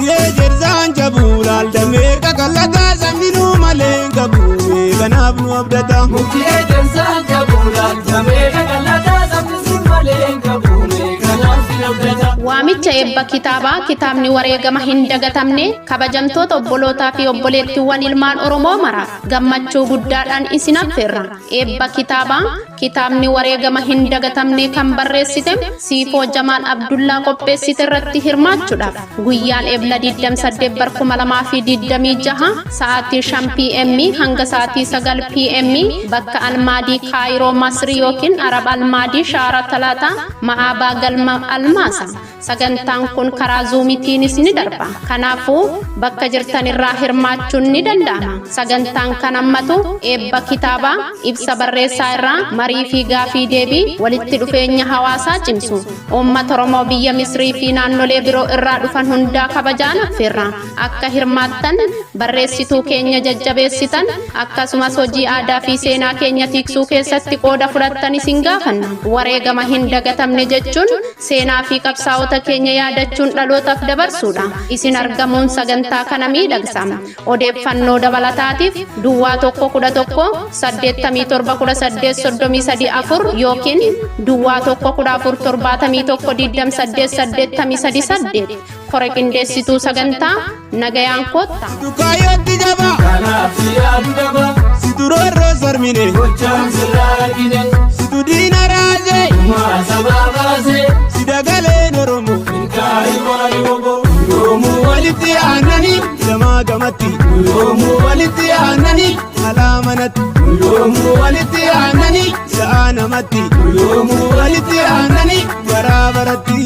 Mukee jersaan jabuulaal damee kakalataa saminuu malee gabu'ee kanaaf nu abdata. Mukee jersaan jabuulaal damee kakalataa saminuu malee gabu'ee kanaaf nu abdata. Waamicha eebba kitaabaa kitaabni wareegama hin dagatamne kabajamtoota obbolootaa fi obboleettiiwwan ilmaan Oromoo mara gammachuu guddaadhaan isin affeerra. Eebba kitaabaa kitaabni wareegama hin dagatamne kan barreessite Siifoo Jamaal Abdullaa qopheessite irratti hirmaachuudhaaf guyyaan eebla 28/2026 sa'aatii 5 PM hanga sa'aatii 9 PM bakka Almaadii Kaayiroo Masrii yookiin Arab Almaadii Shaara Talaataa Ma'aabaa Galma Almaasa. Sagantaan kun karaa Zuumiitiin isin darba. Kanaafuu bakka jirtan irraa hirmaachuun ni danda'ama. Sagantaan kan hammatu eebba kitaabaa, ibsa barreessaa irraa, marii fi gaafii deebii, walitti dhufeenya hawaasaa cimsu. Uummata Oromoo biyya Misrii fi naannolee biroo irraa dhufan hundaa kabajaan affeerra. Akka hirmaattan barreessituu keenya jajjabeessitan akkasumas hojii aadaa fi seenaa keenya tiksuu keessatti qooda fudhattan isin gaafanna. Wareegama hin dagatamne jechuun seenaa fi qabsaa'ota keenya yaadachuun dhalootaaf dabarsuudha. Isin argamuun sagantaa kana miidhagsama. Odeeffannoo dabalataatiif Duwwaa 111871833 yookiin Duwwaa 114712888 Kore qindeessituu sagantaa Nagayaan Kootta. Dukaayotti jabaa Kanaaf yaadu daba. situ roorroo sarmine Gochaan sirraa argine. situ diina raasee Maasa baabaasee. sidagaleen Oromoo Milkaa'ii maali obbo. yoomuu walitti aananii gamaa gamatti Yoomuu walitti aananii. alaa manatti Yoomuu walitti aananii. sa'aa namatti Yoomuu walitti aananii. baraa baratti